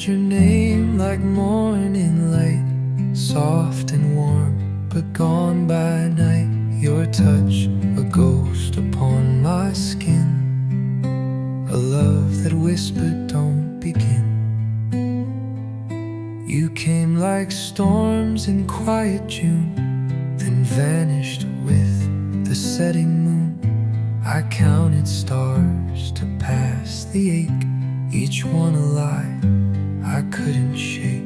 called your name like morning light, soft and warm, but gone by night. Your touch, a ghost upon my skin, a love that whispered, don't begin. You came like storms in quiet June, then vanished with the setting moon. I counted stars to pass the ache, each one a lie I couldn't shake.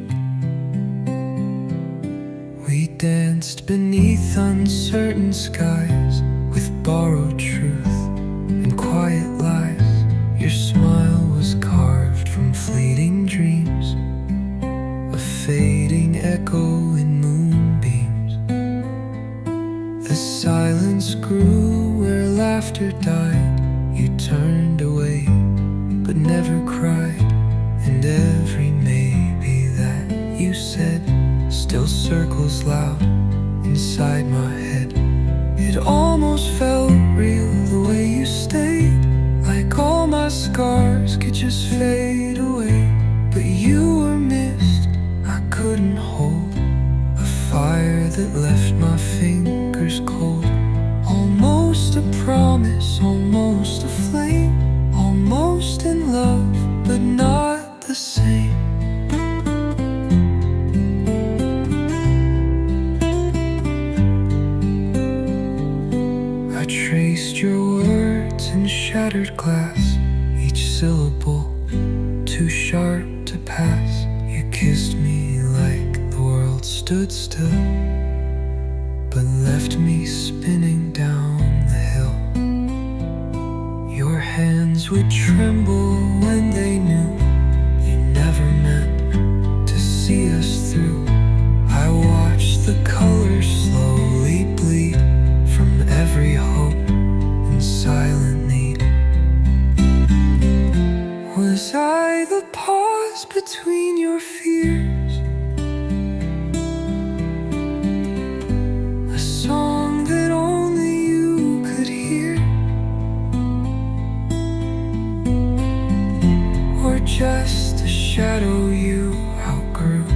We danced beneath uncertain skies, with borrowed truth and quiet lies. Your smile was carved from fleeting dreams, a fading echo in moonbeams. The silence grew where laughter died. You turned away but never cried, and every maybe that you said still circles loud inside my head. It almost felt real the way you stayed, like all my scars could just fade away. But you were missed, I couldn't hold, a fire that left my fingers cold. Almost a promise, almost a flame, almost in love, but not the same. I traced your words in shattered glass, each syllable too sharp to pass. You kissed me like the world stood still, but left me spinning down the hill. Your hands would tremble when they knew you never meant to see us through. I watched the colors slowly bleed from every hope and silent need. Was I the pause between your fears, a song that only you could hear, or just a shadow you outgrew,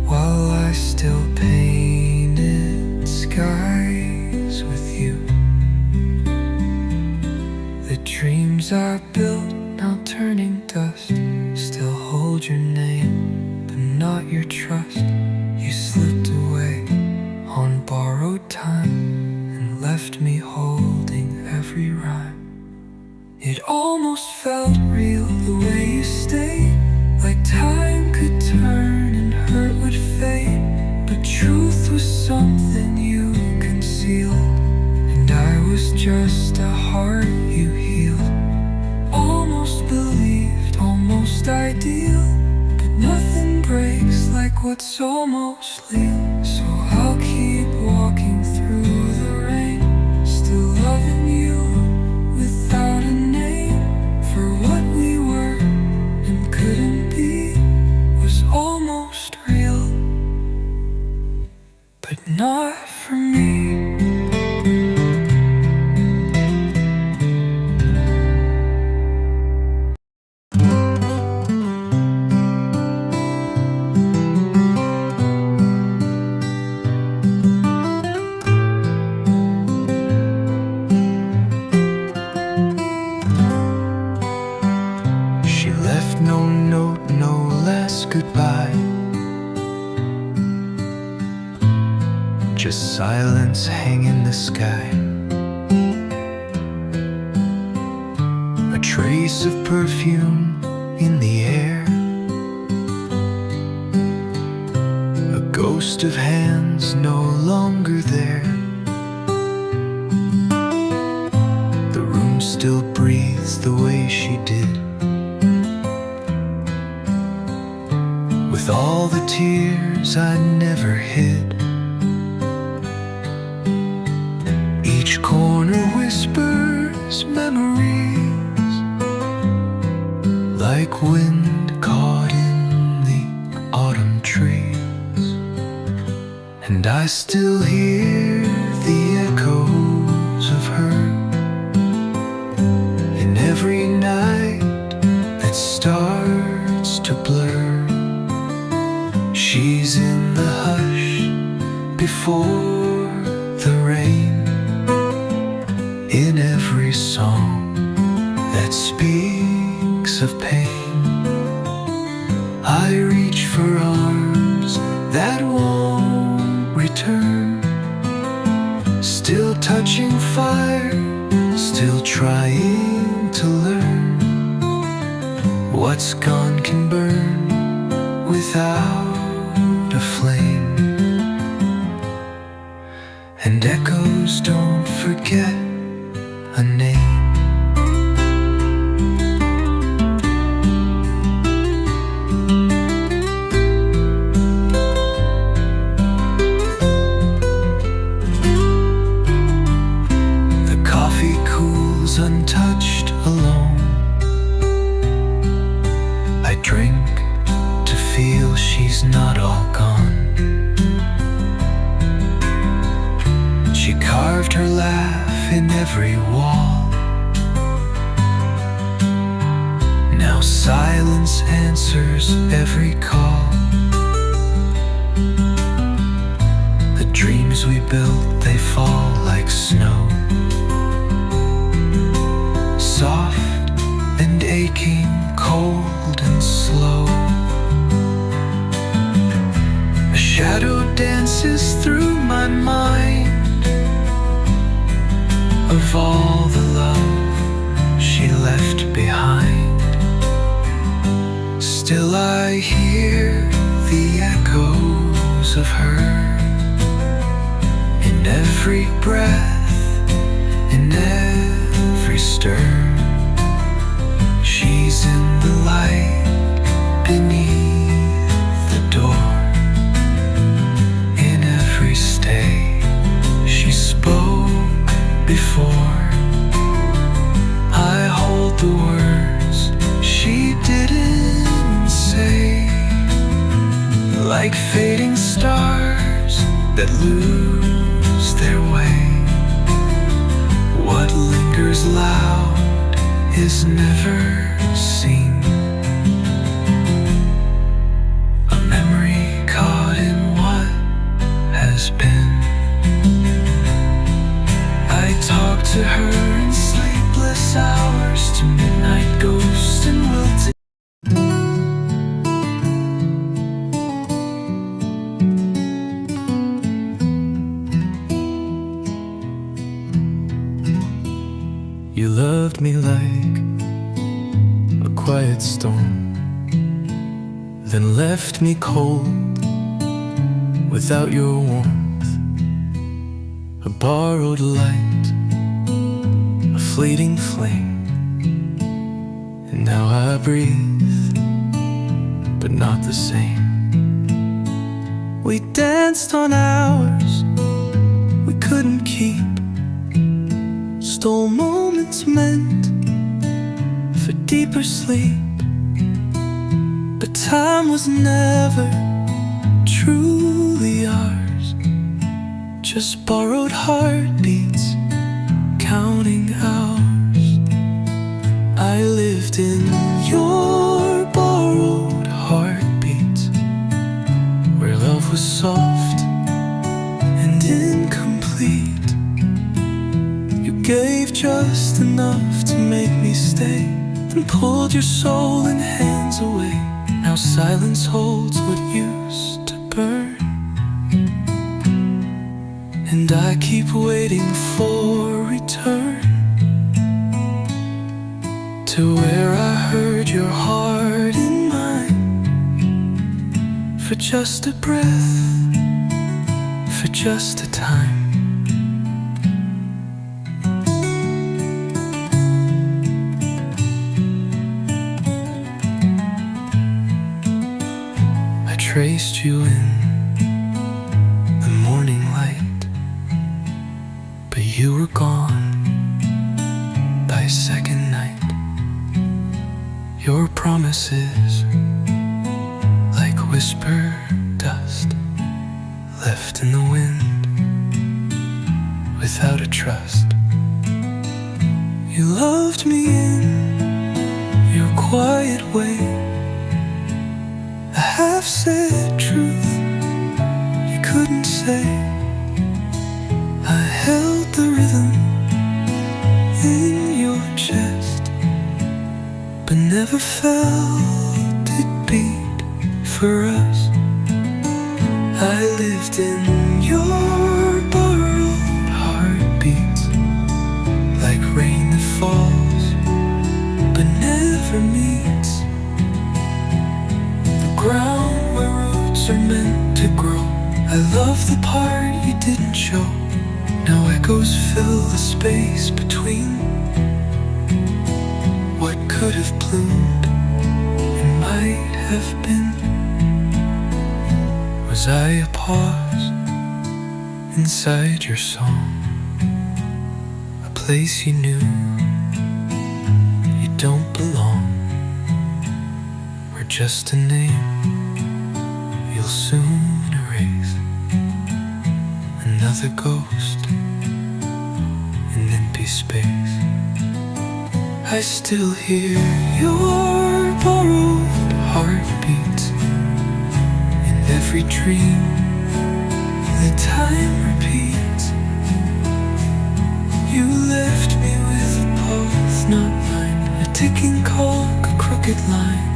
while I still painted skies with you? The dreams I built, now turning dust, still hold your name, but not your trust. You slipped away on borrowed time and left me holding every rhyme. It almost felt real the way you stayed, like time could turn and hurt would fade. But truth was something you concealed, and I was just a heart you healed. Almost believed, almost ideal, but nothing breaks like what's almost real. So I'll keep walking through the rain, still loving you without a name. For what we were and couldn't be was almost real, but not for me. No note, no last goodbye, just silence hang in the sky. A trace of perfume in the air, a ghost of hands no longer there. The room still breathes the way she did, with all the tears I never hid. Each corner whispers memories, like wind caught in the autumn trees. And I still hear the echoes of her in every night that starts for the rain. In every song that speaks of pain, I reach for arms that won't return. Still touching fire, still trying to learn. What's gone can burn without a flame. And echoes don't forget a name. The coffee cools untouched alone. I drink to feel she's not all gone. She carved her laugh in every wall. Now silence answers every call. The dreams we built, they fall like snow, soft and aching, cold and slow. A shadow dances through my mind of all the love she left behind. Still I hear the echoes of her in every breath, in every stir. She's in the light beneath the door. In every stay she spoke before. I hold the words she didn't say, like fading stars that lose their way. What lingers loud is never seen, a memory caught in what has been. I talk to her in sleepless hours, to midnight ghosts and wilted. You loved me like a quiet storm, then left me cold without your warmth. A borrowed light, a fleeting flame, and now I breathe, but not the same. We danced on hours we couldn't keep, stole moments meant for deeper sleep. But time was never truly ours, just borrowed heartbeats, counting hours. I lived in your borrowed heartbeats, where love was soft and incomplete. You gave just enough to make me stay, then pulled your soul in hands away. Now silence holds what used to burn, and I keep waiting for return to where I heard your heart in mine, for just a breath, for just a time. I traced you in the morning light, but you were gone by second night. Your promises, like whispered dust, left in the wind without a trust. You loved me in your quiet way, a half-said truth you couldn't say. but never felt it beat for us. I lived in your borrowed heartbeats, like rain that falls but never meets the ground where roots are meant to grow. I love the part you didn't show. Now echoes fill the space between what could have bloomed and might have been. Was I a pause inside your song, a place you knew you don't belong, or just a name you'll soon erase? Another ghost in empty space. I still hear your borrowed heartbeats in every dream that time repeats. You left me with a pulse, not mine, a ticking clock, a crooked line.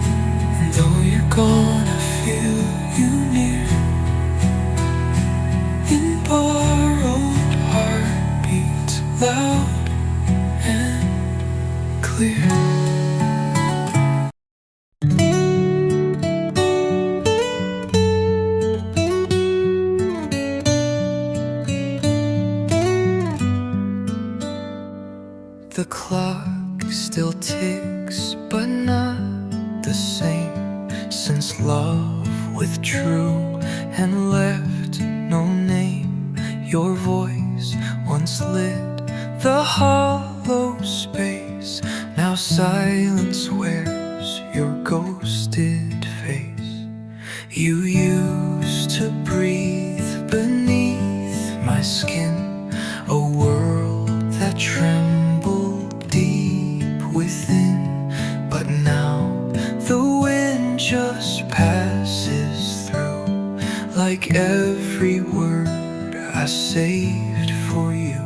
And though you're gone, I feel you near, in borrowed heartbeats, loud and clear. The clock still ticks, but not the same, since love withdrew and left no name. Your voice once lit the hollow space. Now silence wears your ghosted face. You used to breathe beneath my skin, a world that trembled deep within. But now the wind just passes through, like every word I saved for you.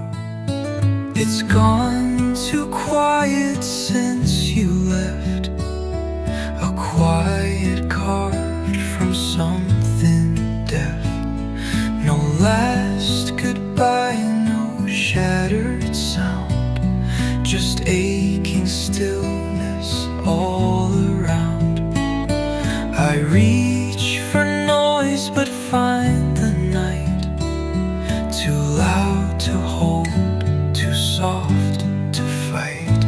It's gone too quiet since you left, a quiet carved from something deaf. No last goodbye, no shattered sound, just aching stillness all around. I reach for noise but find the night too loud to hold, too soft to fight.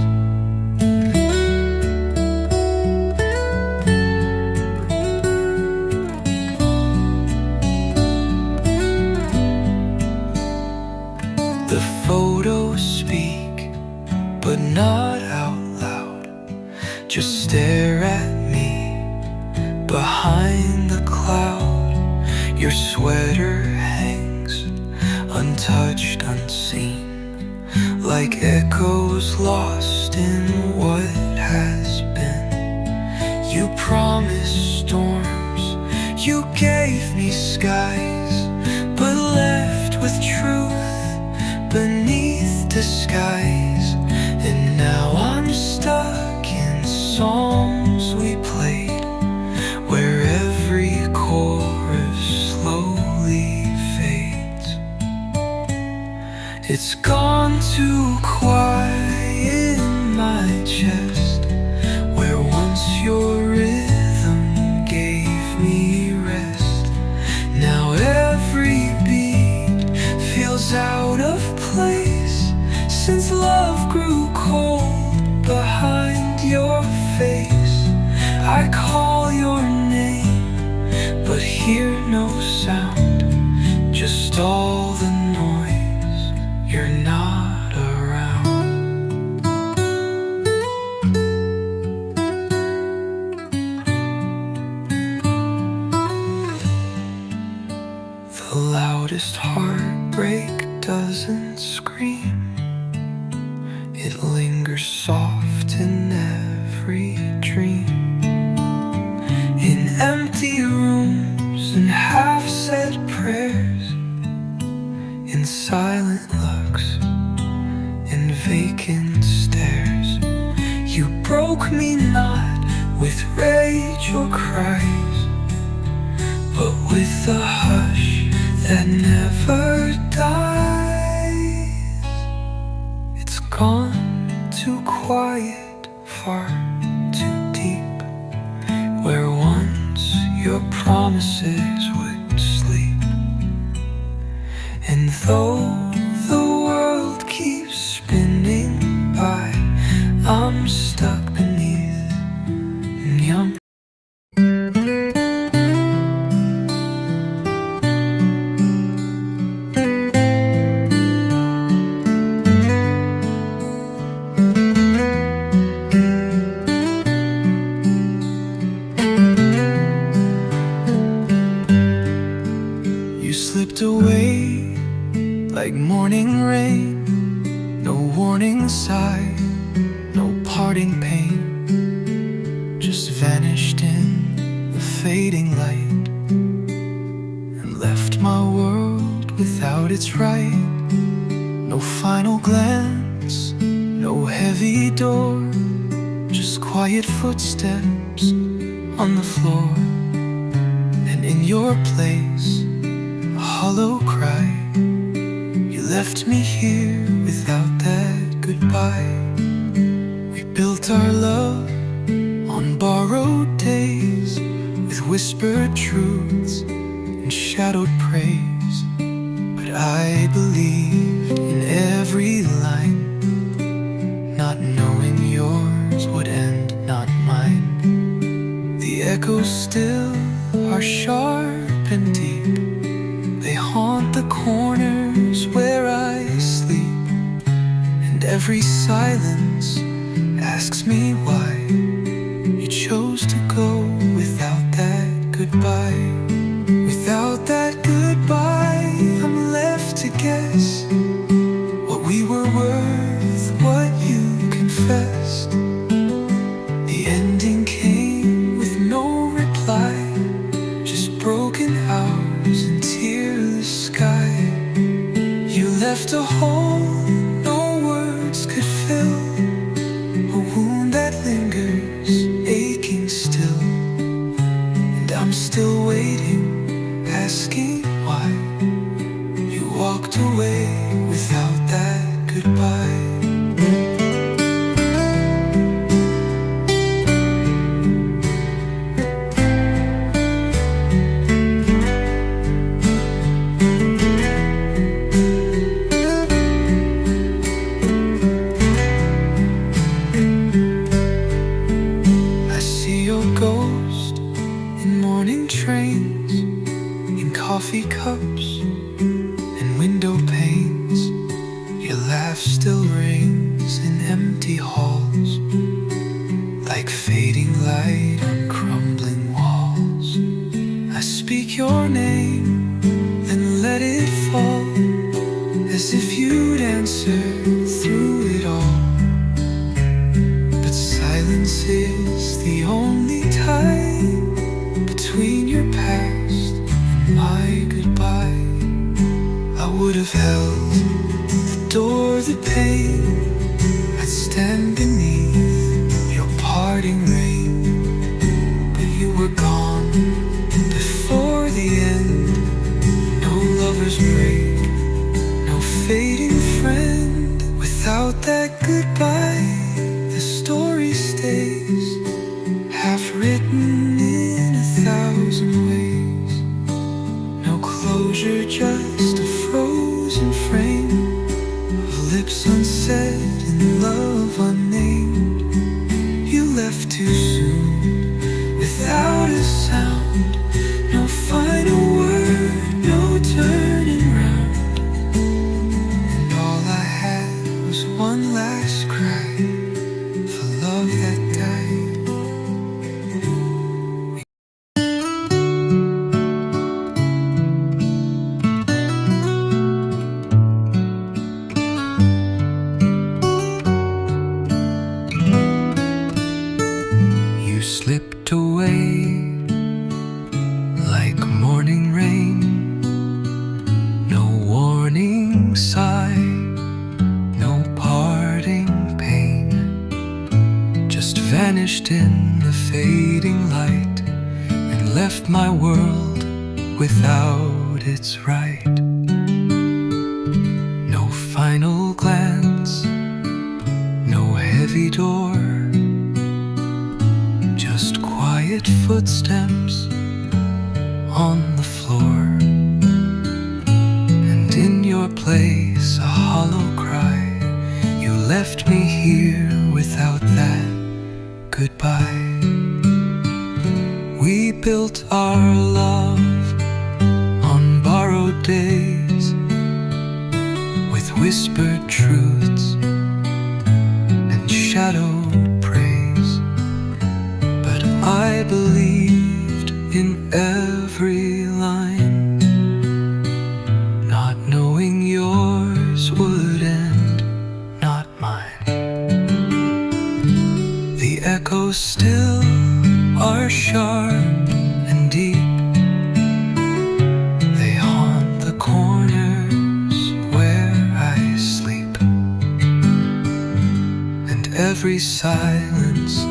The photos speak, but not out loud, just stare at me behind the cloud. Your sweater hangs untouched, unseen, like echoes lost in what has been. You promised storms, you gave me skies, but left with truth beneath disguise. And now I'm stuck in songs we played, where every chorus slowly fades. It's gone too quiet in my chest, where once your rhythm gave me rest. Now every beat feels out of place, since love grew cold behind your face. I call your name, but hear no sound, just all the noise. You're not around. The loudest heartbreak doesn't scream, it lingers soft in every dream. In empty rooms and half-said me not with rage or cries, but with a hush that never dies. It's gone too quiet, far too deep, where once your promises would sleep. And though the world keeps spinning by, I'm stuck beneath your You slipped away like morning rain, no warning sign, no parting pain, just vanished in the fading light, and left my world without its right. No final glance, no heavy door, just quiet footsteps on the floor. And in your place, a hollow cry. You left me here without that goodbye. We built our love on borrowed days, with whispered truths and shadowed praise. But I believed in every line, not knowing yours would end, not mine. The echoes still are sharp and deep, they haunt the corners where I sleep. And every silence asks me why you chose to go without that goodbye. Without that goodbye, I'm left to guess what we were worth, what you confessed. The ending came with no reply, just broken hours and tearless sky. You left a hole no words could fill, a wound that lingers, aching still. And I'm still waiting, asking why you walked away without that goodbye. Ghost in morning trains, in coffee cups and window panes. Your laugh still rings in empty halls, like fading light on crumbling walls. I speak your name, then let it fall, as if you'd answer through it all. But silence is the only time between your past and my goodbye. I would have held the door, the pain, I'd stand beneath your parting rain. But you were gone before the end. No lover's break, no fading friend. Without that goodbye, the story stays, half written in 1,000 ways. No closure, just a frozen frame of lips unsaid and love unnamed. You left too soon, without a sound, no final word, no turning round. And all I had was one last cry for love that died. You slipped away like morning rain, no warning sign, no parting pain, just vanished vanished in the fading light and left my world without its right. No final glance, no heavy door, just quiet footsteps on the floor. And in your place a hollow cry, you left me here without that goodbye. We built our love on borrowed days, with whispered truths and shadowed praise. But I believed in every line, not knowing yours would end, not mine. The echoes still are sharp and deep. They haunt the corners where I sleep. And every silence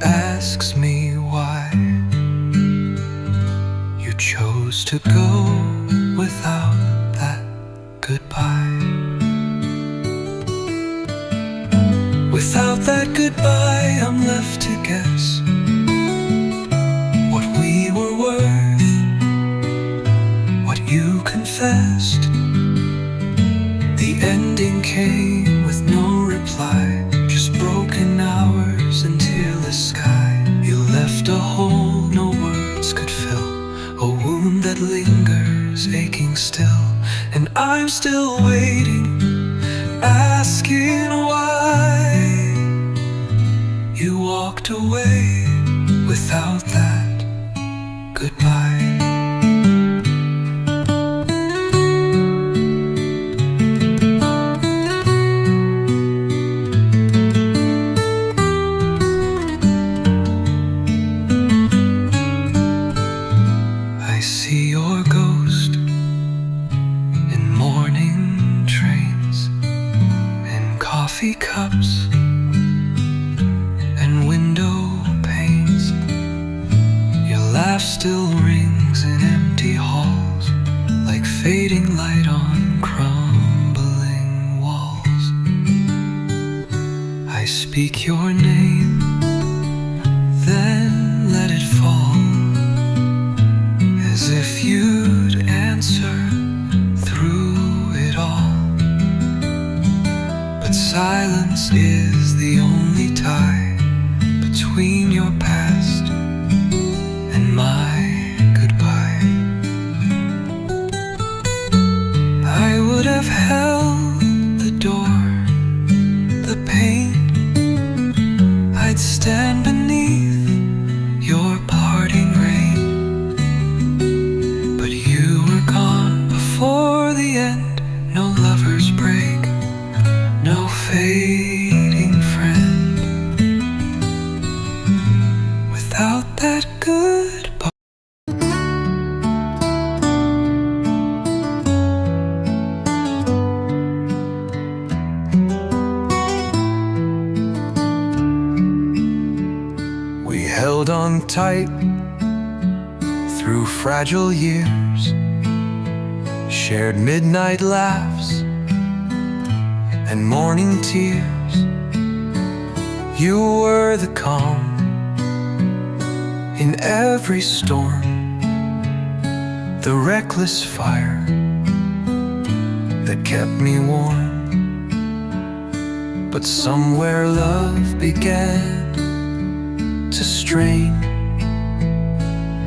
asks me why you chose to go without that goodbye. Without that goodbye, I'm left to guess what we were worth, what you confessed. The ending came with no reply, just broken hours until the sky. You left a hole no words could fill, a wound that lingers aching still. And I'm still waiting, asking why you walked away without that goodbye. I see your ghost in morning trains, in coffee cups and window panes. Your laugh still rings in empty halls, like fading light on crumbling walls. I speak your name, then let it fall, as if you'd answer through it all. But silence is the only tie between your past and my goodbye. I would have held the door, the pain. I'd stand beneath your parting rain. But you were gone before the end. No lover's break, no fading friend. Without that goodbye. We held on tight through fragile years, shared midnight laughs and morning tears. You were the calm in every storm, the reckless fire that kept me warm. But somewhere love began to strain,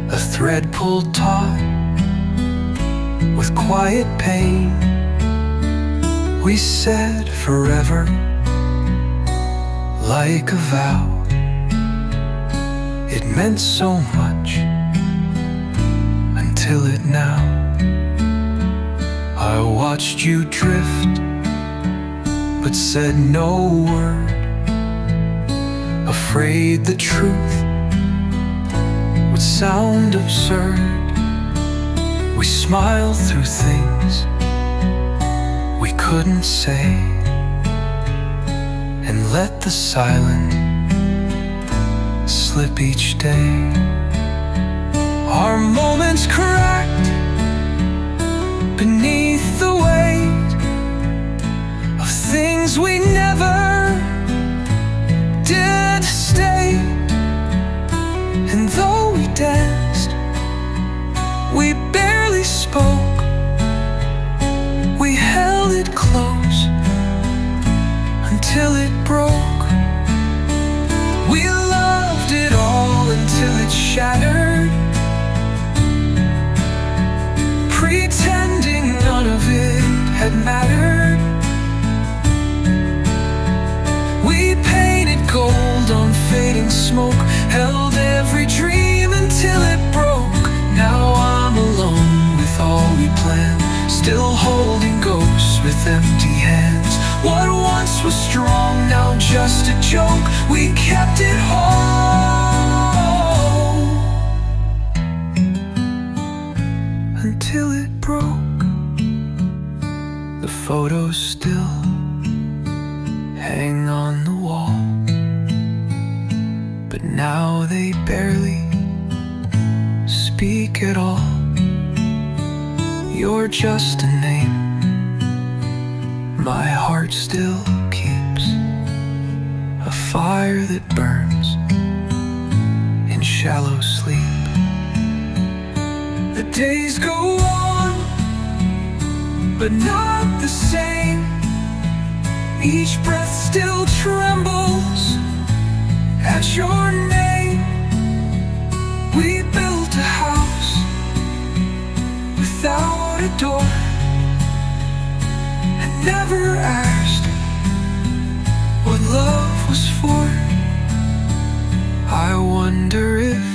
a thread pulled taut with quiet pain. We said forever, like a vow. It meant so much until it now. I watched you drift, but said no word, afraid the truth would sound absurd. We smiled through things we couldn't say, and let the silent slip each day. Our moments cracked beneath the weight of things we never did stay. And though we danced, we barely spoke. We held it close until it broke. We loved it all until it shattered, pretending none of it had mattered. We painted gold on fading smoke, held every dream until it broke. Now I'm alone with all we planned, still holding ghosts with empty hands. What once was strong, now just a joke. We kept it whole until it broke. The photos still hang on the wall, but now they barely speak at all. You're just a name my heart still keeps, a fire that burns in shallow sleep. The days go on, but not the same. Each breath still trembles at your name. We built a house without a door, and never asked what love was for. I wonder if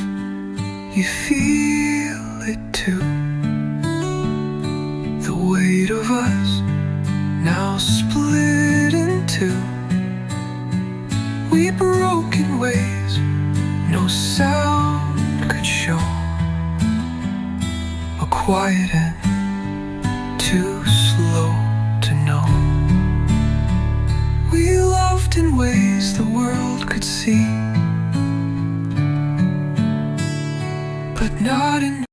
you feel it too, the weight of us now split in two. We broke in ways no sound could show, a quiet end too slow to know. We loved in ways the world could see, but not in.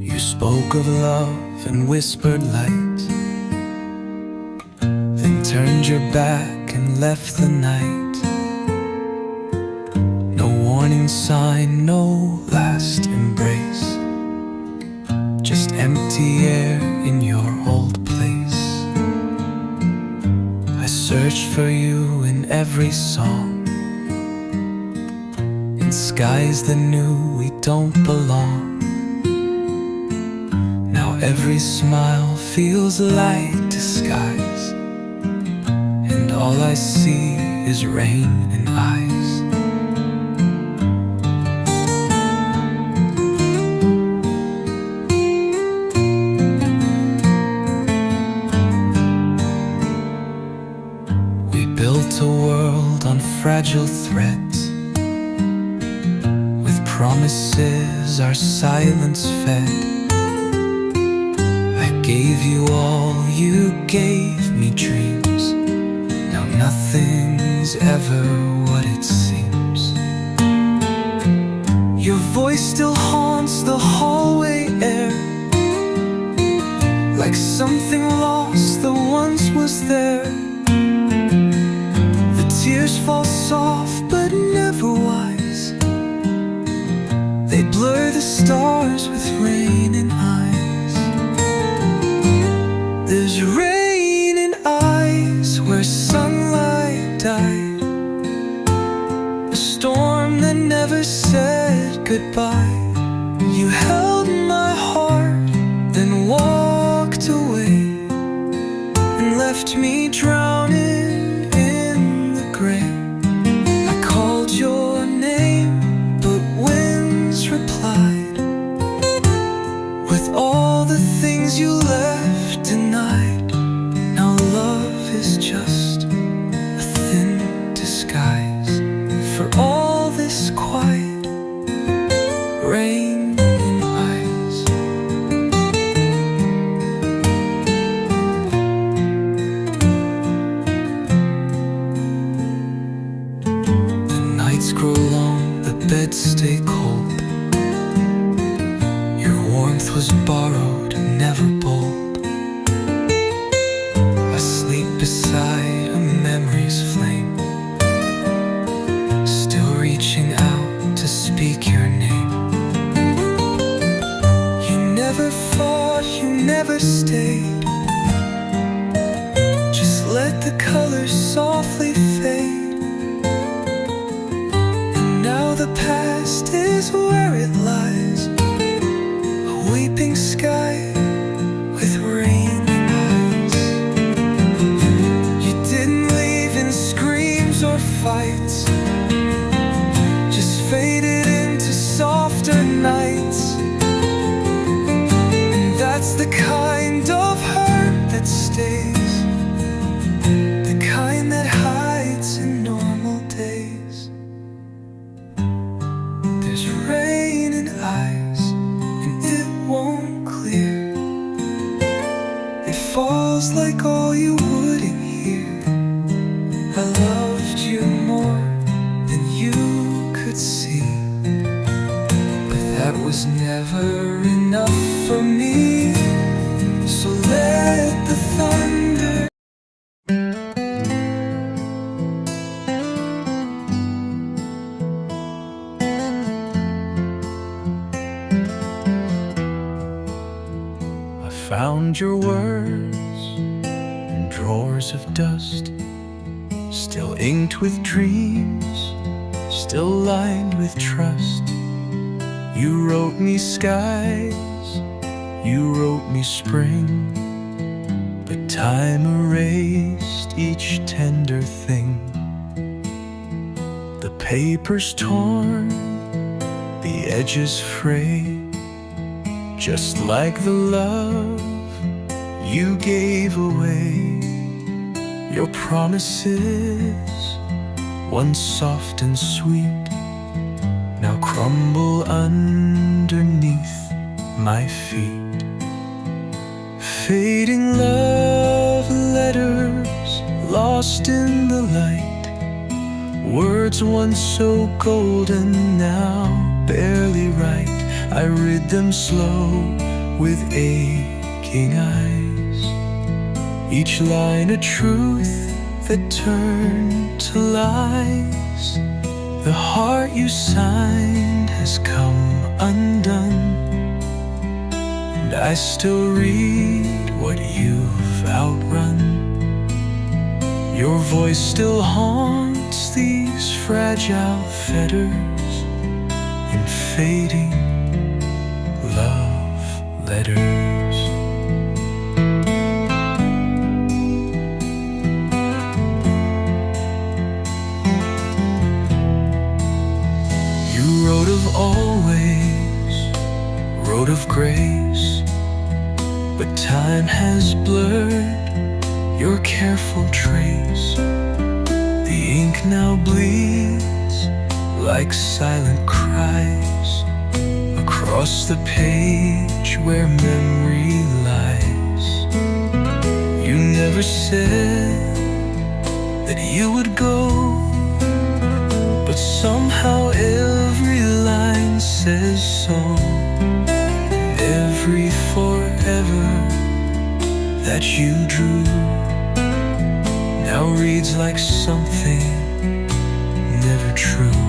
You spoke of love and whispered light, then turned your back and left the night. No warning sign, no last embrace, just empty air in your old place. I searched for you in every song, in skies that knew we don't belong. Now every smile feels like disguise, and all I see is rain and ice. We built a world on fragile threads, with promises our silence fed. I gave you all, you gave me dreams. Now nothing's ever what it seems. Your voice still haunts the hallway air, like something lost that once was there. The tears fall soft but never wise, they blur the stars with rain and eyes. There's rain in eyes where sunlight died, a storm that never said goodbye. You held my heart, then walked away, and left me drowning in the gray. I called your name, but winds replied with all the things you left denied. Now love is just a thin disguise for all this quiet rain in eyes. never bold, asleep beside a memory's flame, still reaching out to speak your name. You never fought, you never stayed, just let the colors softly fade. And now the past is where it lies, a weeping sky with rainy eyes. You didn't leave in screams or fights, just faded into softer nights. And that's the kind of hurt that stays, the kind that hides in normal days. There's rain in eyes, and it won't clear. It falls like all you wouldn't hear. I loved you more than you could see, but that was never enough for me. So let the thunder found your words in drawers of dust, still inked with dreams, still lined with trust. You wrote me skies, you wrote me spring, but time erased each tender thing. The paper's torn, the edges frayed, just like the love you gave away. Your promises, once soft and sweet, now crumble underneath my feet. Fading love letters, lost in the light, words once so golden, now barely right. I read them slow with aching eyes, each line a truth that turned to lies. The heart you signed has come undone, and I still read what you've outrun. Your voice still haunts these fragile fetters in fading love letters. You wrote of always, wrote of grace, but time has blurred your careful trace. The ink now bleeds like silent cries across the page where memory lies. You never said that you would go, but somehow every line says so. And every forever that you drew now reads like something never true.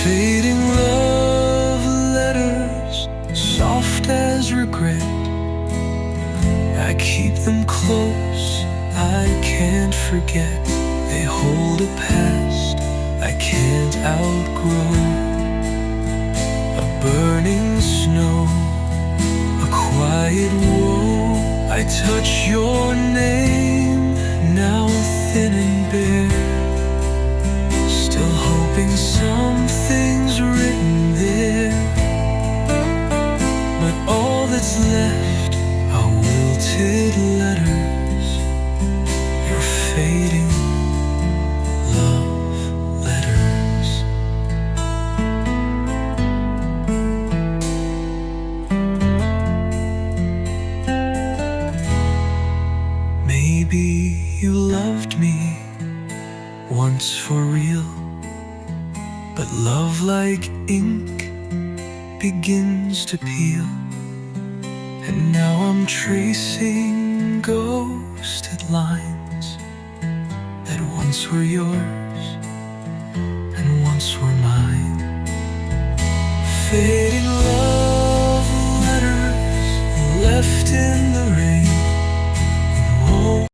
Fading love letters, soft as regret, I keep them close, I can't forget. They hold a past I can't outgrow. A burning snow, a quiet woe. I touch your name, now thin and bare, still hoping something's written there. But all that's left are wilted letters, your fading love letters. Maybe you loved me once for real, but love like ink begins to peel. tracing ghosted lines that once were yours and once were mine. Fading love letters left in the rain. Oh,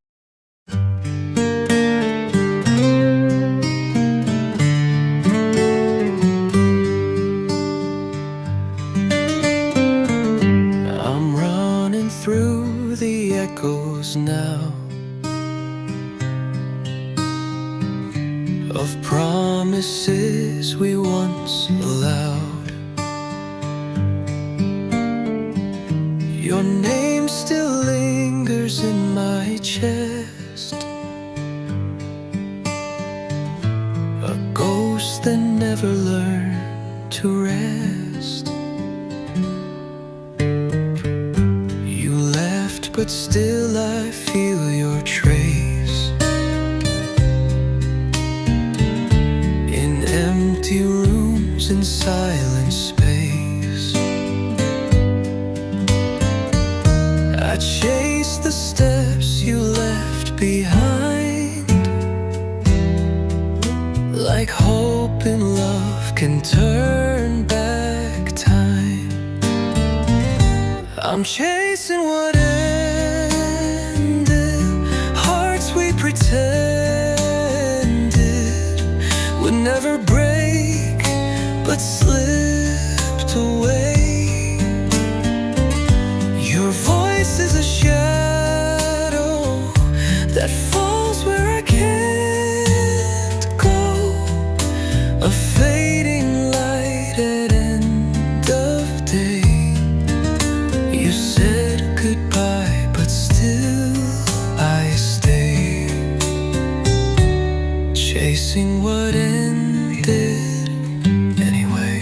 I'm running through the echoes now of promises we once allowed. Your name still lingers in my chest, a ghost that never learned to rest. You left, but still I feel your trace in empty rooms and silent space. I chase the steps you left behind, like hope and love can turn back time. I'm chasing what ended, hearts we pretended would never break, but slipped away. Your voice is a shadow that falls where I can't go, a fading light at end of day. You said goodbye, but still I stay, chasing what ended anyway.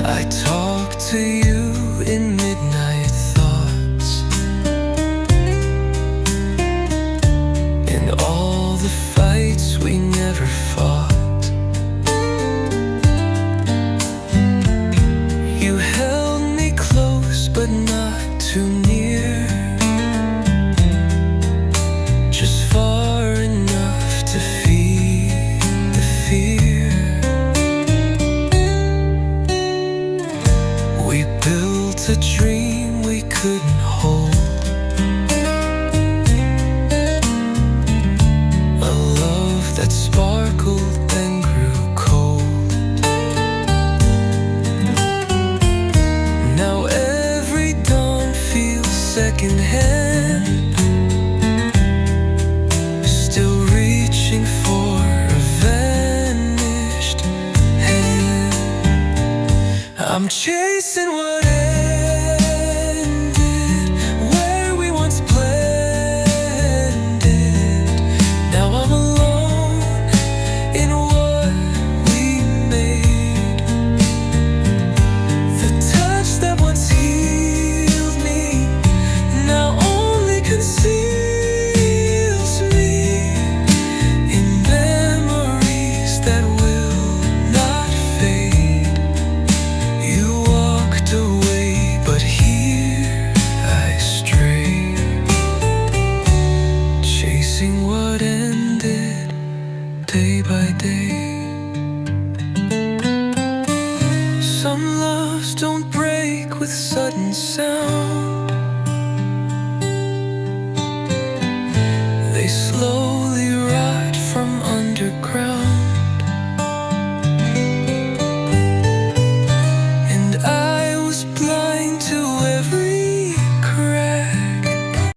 I talk to you in midnight thoughts, in all the fights we never fought. You held me close but not too near, just far enough to feed the fear. We built a dream we couldn't hold, a love that sparkled then grew cold. Now every dawn feels secondhand, still reaching for a vanished hand. I'm chasing what ended, where we once blended. Now I'm alone in what we made. The touch that once healed me now only conceals me in memories that will not fade. You walked away, but here I stray, chasing what ended day by day. Some loves don't break with sudden sound, they slowly rot from underground. And I was blind to every crack.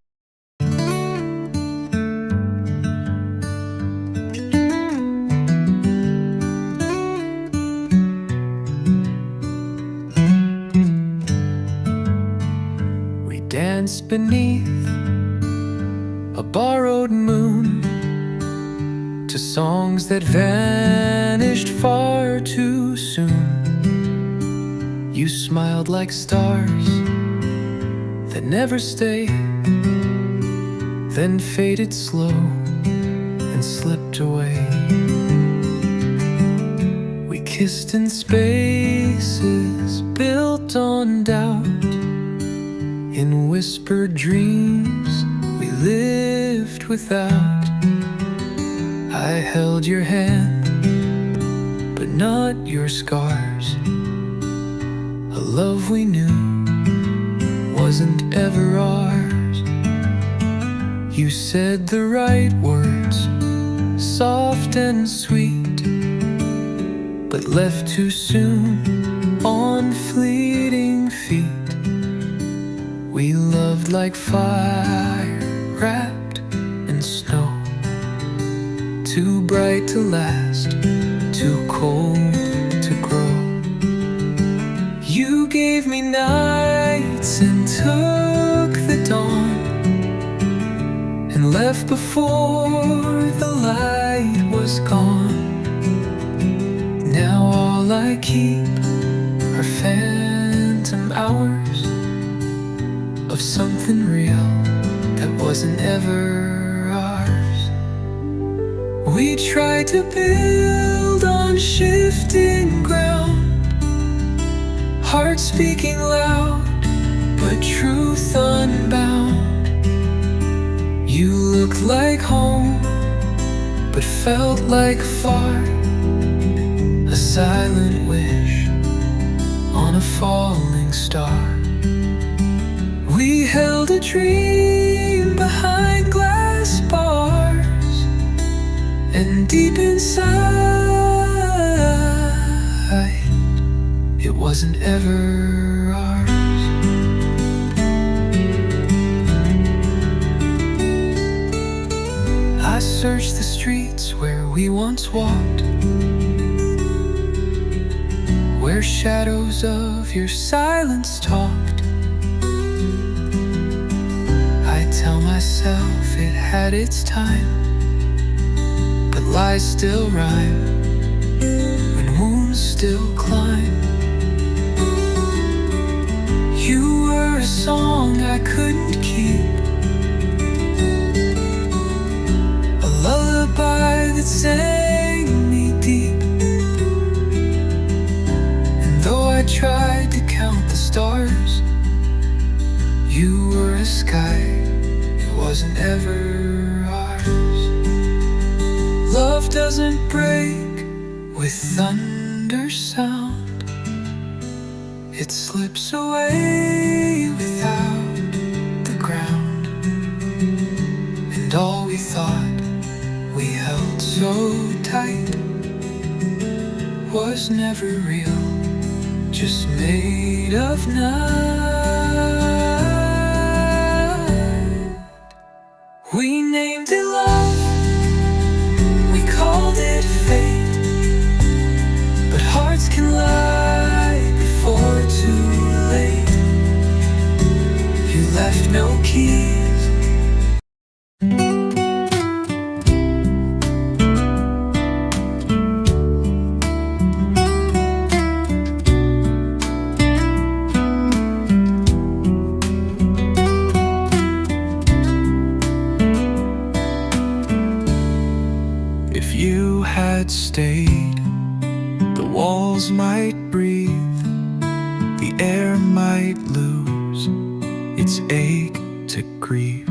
We danced beneath a borrowed moon to songs that vanished far too soon. You smiled like stars that never stay, then faded slow and slipped away. We kissed in spaces built on doubt. In whispered dreams we lived without. I held your hand, but not your scars. A love we knew wasn't ever ours. You said the right words, soft and sweet, but left too soon on fleeting feet. We loved like fire wrapped in snow, too bright to last, too cold to grow. You gave me nights and took the dawn, and left before the light was gone. Now all I keep are phantom hours of something real that wasn't ever ours. We tried to build on shifting ground, hearts speaking loud, but truth unbound. You looked like home, but felt like far, a silent wish on a falling star. We held a dream behind glass bars, and deep inside, it wasn't ever ours. I searched the streets where we once walked, where shadows of your silence talked. I tell myself it had its time, but lies still rhyme when wounds still climb. You were a song I couldn't keep, a lullaby that sang me deep. And though I tried to count the stars, you were a sky that wasn't ever ours. Love doesn't break with thunder sound, it slips away without the ground. And all we thought we held so tight was never real, just made of night. We named it love, we called it fate, but hearts can lie before too late. You left no keys. If you had stayed, the walls might breathe, the air might lose its ache to grieve.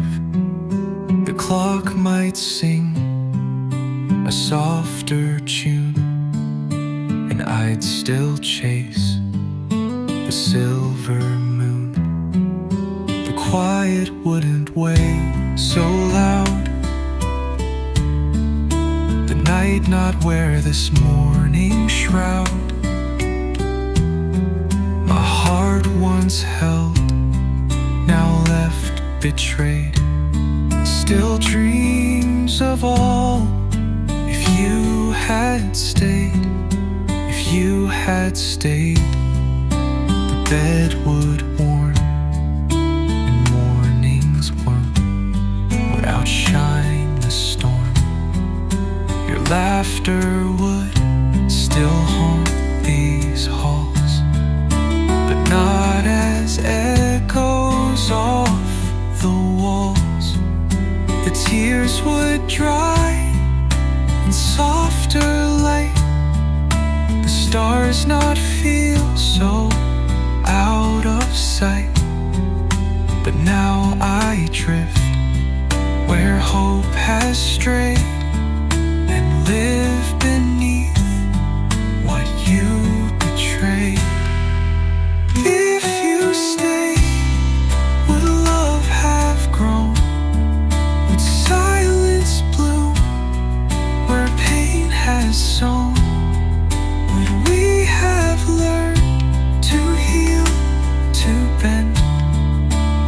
The clock might sing a softer tune, and I'd still chase the silver moon. The quiet wouldn't weigh so loud, the night not wear this morning shroud. My heart once held, now left betrayed, still dreams of all. If you had stayed, if you had stayed, the bed would warm, and morning's warmth would outshine the storm. Your laughter would still haunt these halls, but not as echoes off the walls. The tears would dry in softer light, the stars not feel so out of sight. But now I drift where hope has strayed, and live beneath what you betrayed. If you stay, would love have grown? Would silence bloom where pain has sown? Would we have learned to heal, to bend?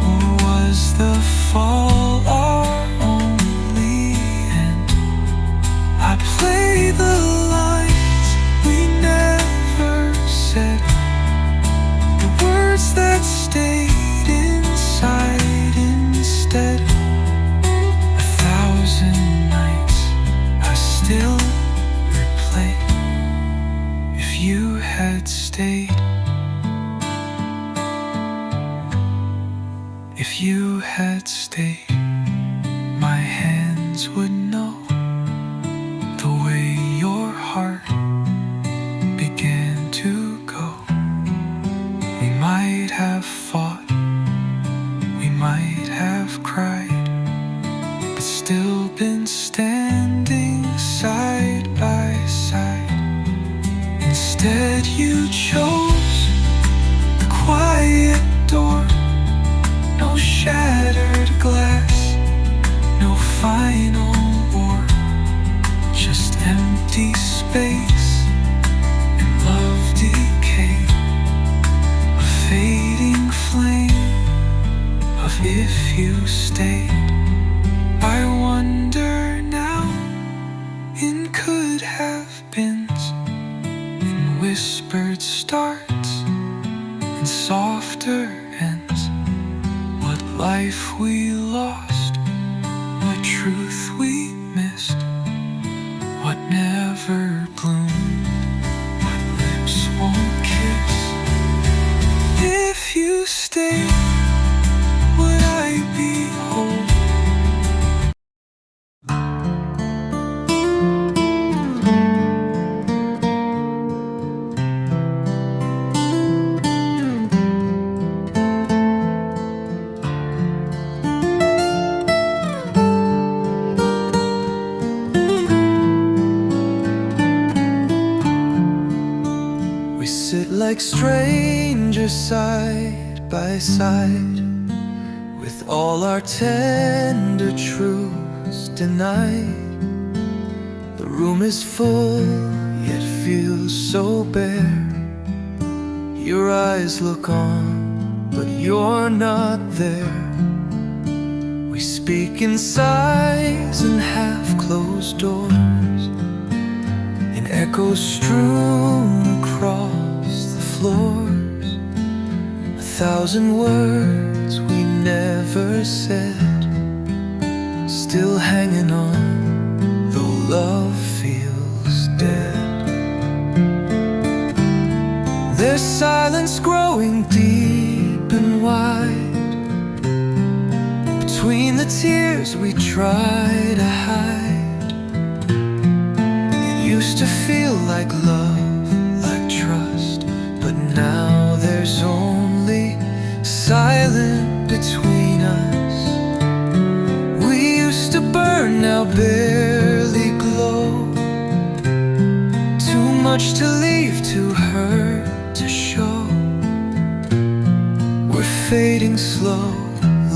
Or was the fall our only end? I play the lines we never said, the words that stayed inside instead. 1,000 nights I still replay. If you had stayed, if you had stayed, my hands would know the way your heart began to go. We might have fought, we might have cried, but still been standing side by side. Instead you chose the quiet door. No shattered glass, no final war, just empty space and love decay. A fading flame of if you stayed. I wonder now in could have beens, in whispered starts and softer ends. What life we lost, what truth we missed, what never bloomed, what lips won't kiss. If you stay, would I be whole? We sit like strangers side by side, with all our tender truths denied. The room is full, yet feels so bare. Your eyes look on, but you're not there. We speak in sighs and half-closed doors, in echoes strewn across the floors. 1,000 words we never said, still hanging on, though love feels dead. There's silence growing deep and wide between the tears we try to hide. It used to feel like love, like trust, but now there's only silence between us. We used to burn, now barely glow. Too much to leave, too hurt to show. We're fading slow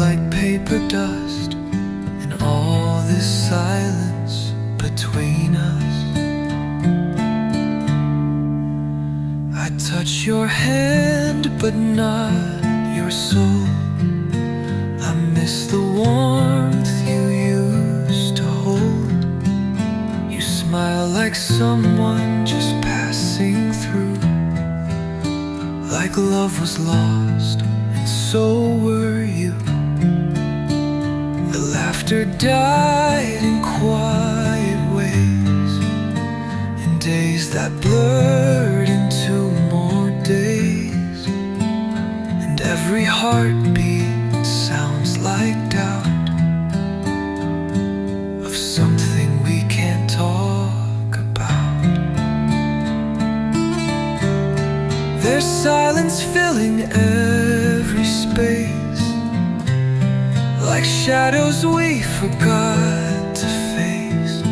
like paper dust, and all this silence between us. I touch your hand but not your soul. I miss the warmth you used to hold. You smile like someone just passing through, like love was lost and so were you. The laughter died in quiet ways, in days that blurred into more days. And every heartbeat sounds like doubt of something we can't talk about. in every space, like shadows we forgot to face.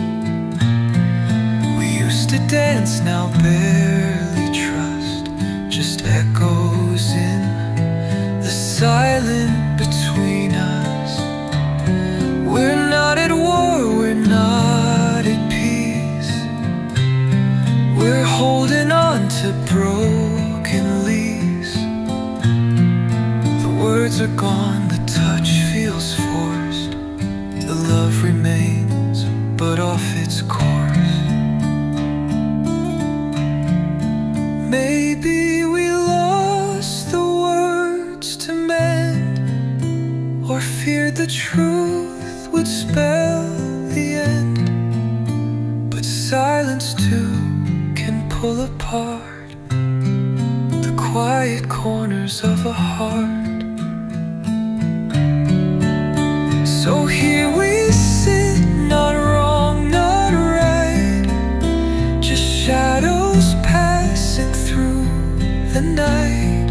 We used to dance, now barely trust, just echoes in the silence between us. We're not at war, we're not at peace. We're holding on to broken leaves. The words are gone, the touch feels forced. The love remains, but off its course. Maybe we lost the words to mend, or feared the truth would spell the end. But silence too can pull apart the quiet corners of a heart. So here we sit, not wrong, not right, just shadows passing through the night.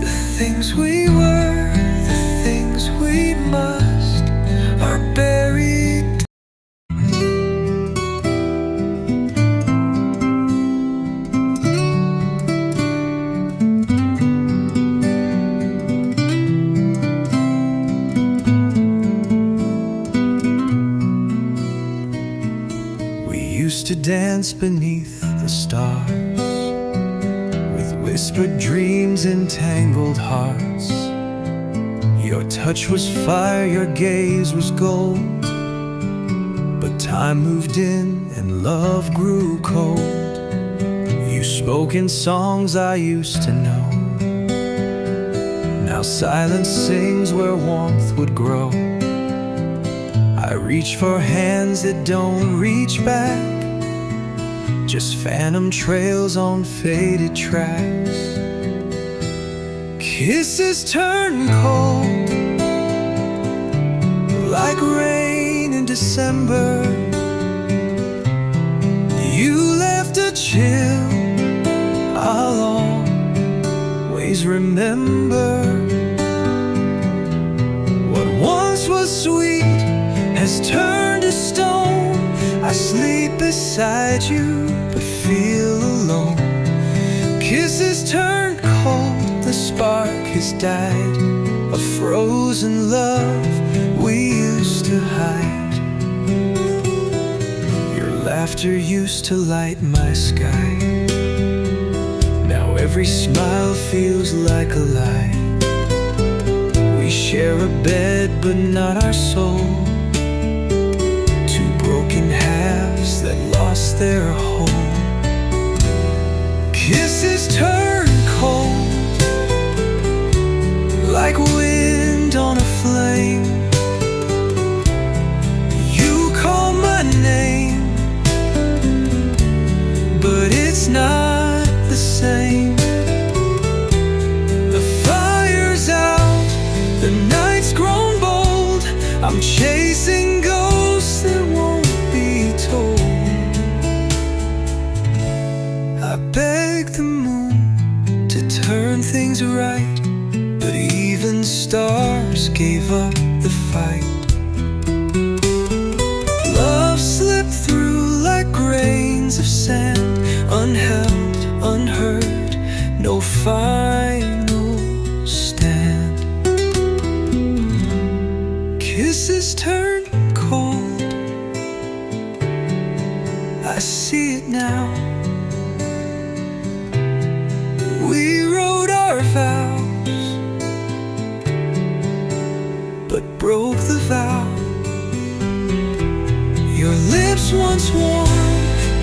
The things we were, the things we must, are buried. We used to dance beneath the stars, with whispered dreams and tangled hearts. Your touch was fire, your gaze was gold, but time moved in and love grew cold. You spoke in songs I used to know, now silence sings where warmth would grow. I reach for hands that don't reach back, just phantom trails on faded tracks. Kisses turn cold, like rain in December. You left a chill I'll always remember. What once was sweet has turned to stone. I sleep beside you, but feel alone. Kisses turn cold, the spark has died, a frozen love we used to hide. Your laughter used to light my sky, now every smile feels like a lie. We share a bed, but not our soul, broken halves that lost their home. Kisses turn cold, like wind on a flame. You call my name, but it's not the same. The fire's out, the night's grown bold. I'm chasing ghosts that won't be told. I beg the moon to turn things right, but even stars gave up the fight. Love slipped through like grains of sand, unheld, unheard, no final stand. Kisses turn cold, I see it now. We wrote our vows, but broke the vow. Your lips once warm,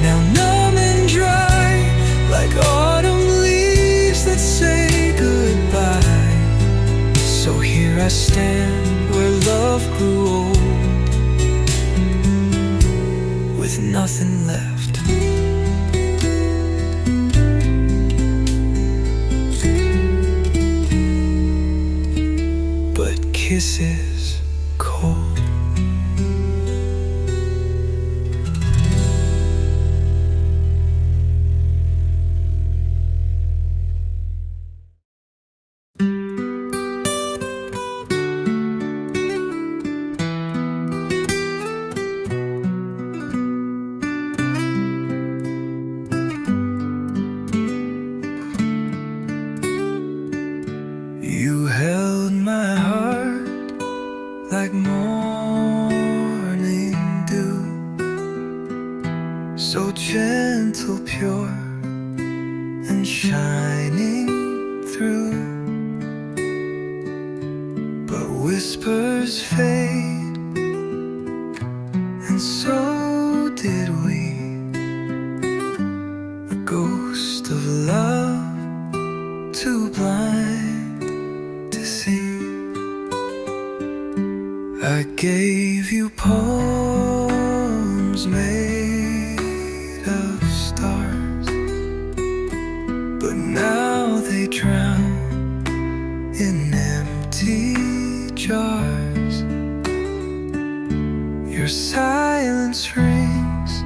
now numb and dry, like autumn leaves that say goodbye. So here I stand where love grew old, with nothing left. But kisses cold. You held my heart like morning dew, so gentle, pure, and shining through. But whispers fade, and so did we. A ghost of love, too blind to see. I gave you poems made of stars, but now they drown in empty jars. Your silence rings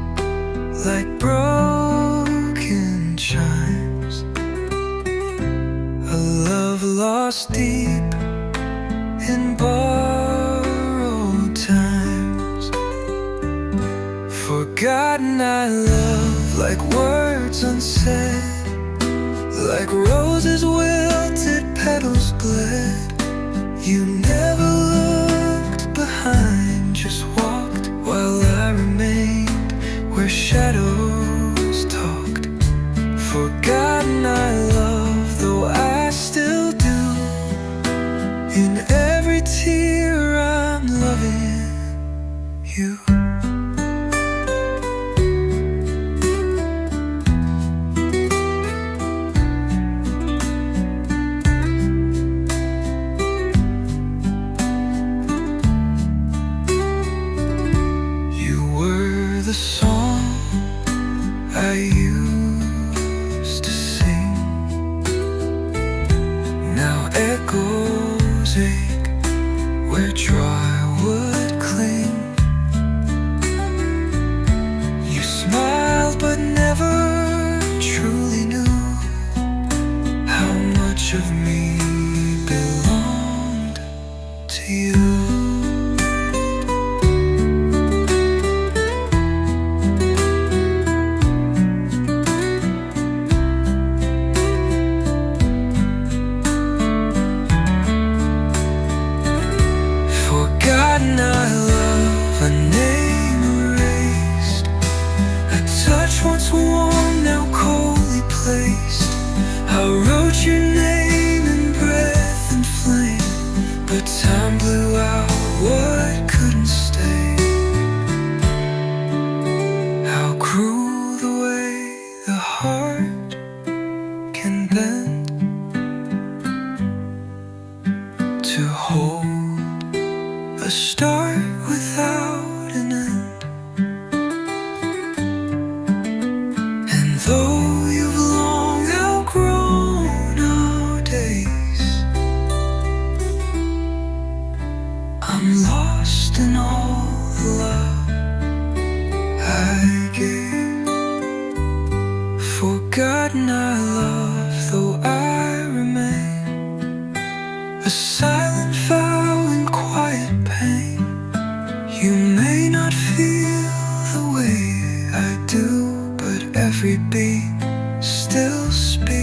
like broken chimes, a love lost deep in borrowed times. Forgotten I love like words unsaid, like roses wilted, petals bled. You never looked behind, just walked while I remained where shadows talked. Forgotten I love, though I still do. In every tear I'm loving you. The song I used to sing now echoes ache where dry wood cling. You smiled but never truly knew how much of me belonged to you. Forgotten I love, a name erased, a touch once warm, now coldly placed. I wrote your name in breath and flame, but time blew out what couldn't stay. How cruel the way the heart can bend to hold a start without an end. And though you've long outgrown our days, I'm lost in all the love I gave. Forgotten I love, though I remain a silent vow in quiet pain. You may not feel the way I do, but every beat still speaks.